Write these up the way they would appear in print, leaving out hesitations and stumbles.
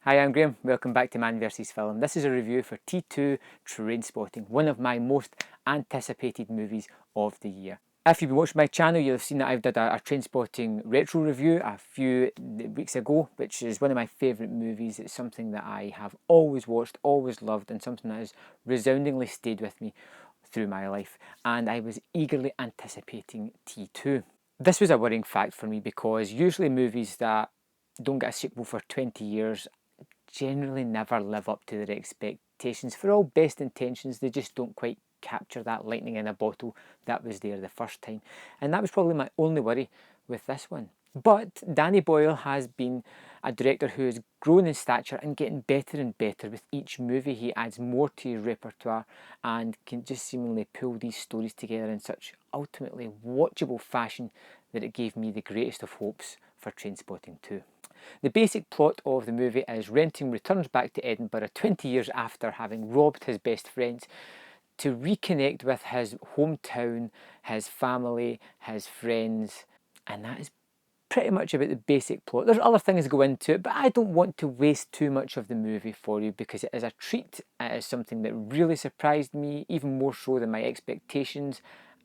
Hi, I'm Graham. Welcome back to Man vs Film. This is a review for T2 Trainspotting, one of my most anticipated movies of the year. If you've been watching my channel, you'll have seen that I've done a Trainspotting retro review a few weeks ago, which is one of my favourite movies. It's something that I have always watched, always loved, and something that has resoundingly stayed with me through my life. And I was eagerly anticipating T2. This was a worrying fact for me because usually movies that don't get a sequel for 20 years generally never live up to their expectations. For all best intentions, they just don't quite capture that lightning in a bottle that was there the first time. And that was probably my only worry with this one. But Danny Boyle has been a director who has grown in stature and getting better and better with each movie. He adds more to his repertoire and can just seemingly pull these stories together in such ultimately watchable fashion that it gave me the greatest of hopes for Trainspotting 2. The basic plot of the movie is Renting returns back to Edinburgh 20 years after having robbed his best friends to reconnect with his hometown, his family, his friends, and that is pretty much about the basic plot. There's other things that go into it, but I don't want to waste too much of the movie for you because it is a treat. It is something that really surprised me, even more so than my expectations,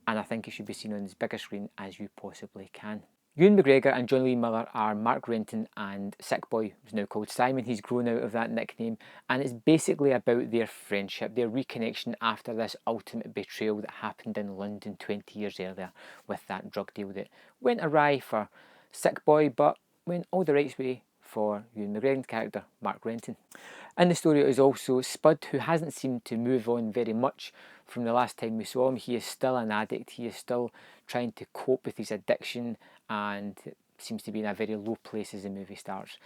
and I think it should be seen on as big a screen as you possibly can. Ewan McGregor and John Lee Miller are Mark Renton and Sick Boy, who's now called Simon. He's grown out of that nickname, and it's basically about their friendship, their reconnection after this ultimate betrayal that happened in London 20 years earlier with that drug deal that went awry for Sick Boy, but went all the right way for Ewan McGregor's character, Mark Renton. In the story is also Spud, who hasn't seemed to move on very much from the last time we saw him. He is still an addict, he is still trying to cope with his addiction and seems to be in a very low place as the movie starts.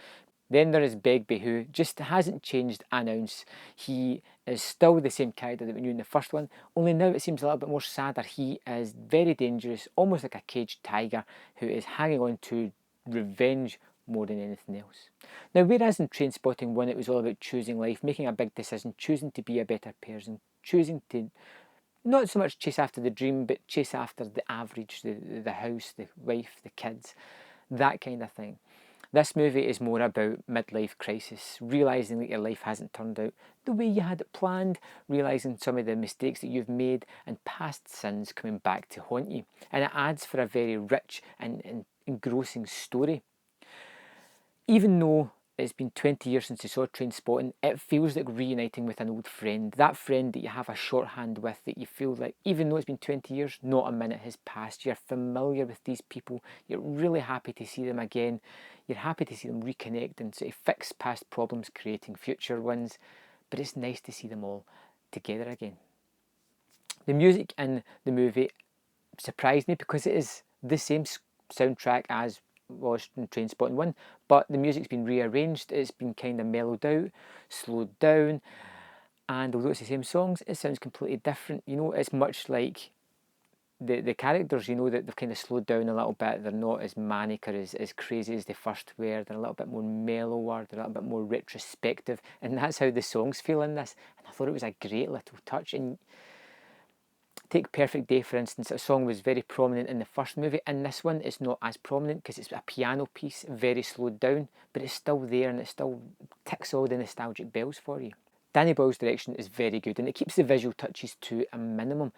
Then there is Begbie, who just hasn't changed an ounce. He is still the same character that we knew in the first one, only now it seems a little bit more sadder. He is very dangerous, almost like a caged tiger, who is hanging on to revenge more than anything else. Now, whereas in Trainspotting 1 it was all about choosing life, making a big decision, choosing to be a better person, choosing to not so much chase after the dream, but chase after the average, the house, the wife, the kids, that kind of thing. This movie is more about midlife crisis, realising that your life hasn't turned out the way you had it planned, realising some of the mistakes that you've made and past sins coming back to haunt you. And it adds for a very rich and engrossing story. Even though it's been 20 years since you saw Trainspotting, it feels like reuniting with an old friend. That friend that you have a shorthand with, that you feel like, even though it's been 20 years, not a minute has passed. You're familiar with these people. You're really happy to see them again. You're happy to see them reconnect and sort of fix past problems, creating future ones. But it's nice to see them all together again. The music in the movie surprised me because it is the same soundtrack as was in Trainspotting 1, but the music's been rearranged, it's been kind of mellowed out, slowed down, and although it's the same songs, it sounds completely different. You know, it's much like the characters, you know, that they've kind of slowed down a little bit. They're not as manic or as crazy as they first were. They're a little bit more mellower, they're a little bit more retrospective, and that's how the songs feel in this. And I thought it was a great little touch. And take Perfect Day, for instance. A song was very prominent in the first movie. In this one, it's not as prominent because it's a piano piece, very slowed down, but it's still there and it still ticks all the nostalgic bells for you. Danny Boyle's direction is very good and it keeps the visual touches to a minimum.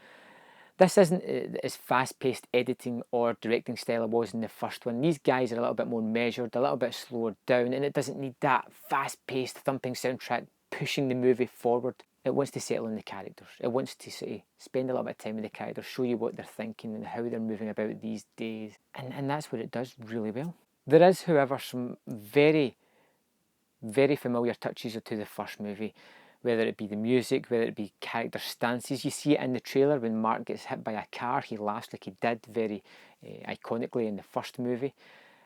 This isn't as fast-paced editing or directing style it was in the first one. These guys are a little bit more measured, a little bit slower down, and it doesn't need that fast-paced thumping soundtrack pushing the movie forward. It wants to settle in the characters. It wants to sort of spend a little bit of time with the characters, show you what they're thinking and how they're moving about these days. And that's what it does really well. There is, however, some very, very familiar touches to the first movie, whether it be the music, whether it be character stances. You see it in the trailer when Mark gets hit by a car. He laughs like he did very iconically in the first movie.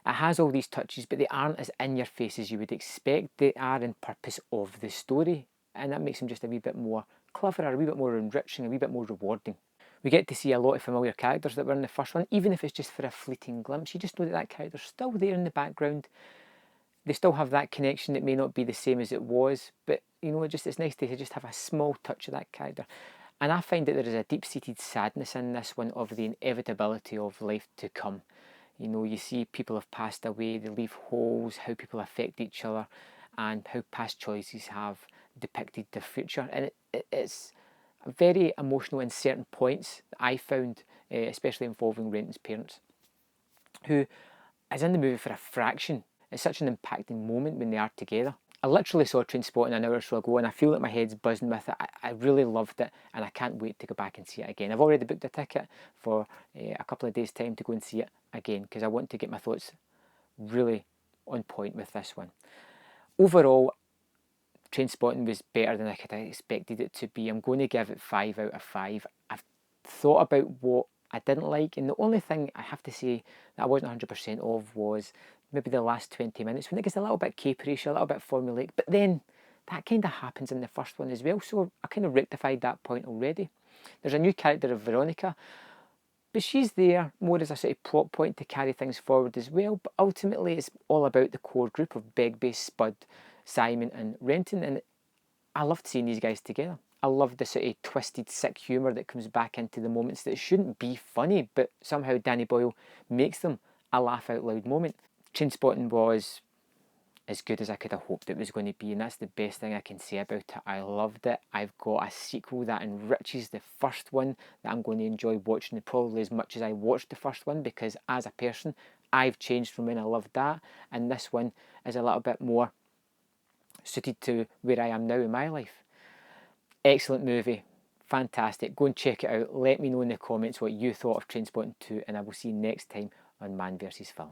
It has all these touches, but they aren't as in your face as you would expect. They are in purpose of the story, and that makes them just a wee bit more cleverer, a wee bit more enriching, a wee bit more rewarding. We get to see a lot of familiar characters that were in the first one, even if it's just for a fleeting glimpse. You just know that that character's still there in the background. They still have that connection. It may not be the same as it was, but you know, it's nice to just have a small touch of that character. And I find that there is a deep-seated sadness in this one of the inevitability of life to come. You know, you see people have passed away, they leave holes, how people affect each other, and how past choices have depicted their future. And it's very emotional in certain points that I found, especially involving Renton's parents, who is in the movie for a fraction. It's such an impacting moment when they are together. I literally saw Trainspotting an hour or so ago, and I feel like my head's buzzing with it. I really loved it, and I can't wait to go back and see it again. I've already booked a ticket for a couple of days' time to go and see it again, because I want to get my thoughts really on point with this one. Overall, Trainspotting was better than I could have expected it to be. I'm going to give it 5 out of 5. I've thought about what I didn't like, and the only thing I have to say that I wasn't 100% of was maybe the last 20 minutes when it gets a little bit caperish, a little bit formulaic, but then that kind of happens in the first one as well, so I kind of rectified that point already. There's a new character of Veronica, but she's there more as a sort of plot point to carry things forward as well, but ultimately it's all about the core group of Begbie, Spud, Simon and Renton, and I loved seeing these guys together. I loved the sort of twisted, sick humour that comes back into the moments that shouldn't be funny, but somehow Danny Boyle makes them a laugh out loud moment. Trainspotting was as good as I could have hoped it was going to be, and that's the best thing I can say about it. I loved it. I've got a sequel that enriches the first one that I'm going to enjoy watching probably as much as I watched the first one, because as a person I've changed from when I loved that, and this one is a little bit more suited to where I am now in my life. Excellent movie, fantastic. Go and check it out. Let me know in the comments what you thought of Trainspotting 2, and I will see you next time on Man vs Film.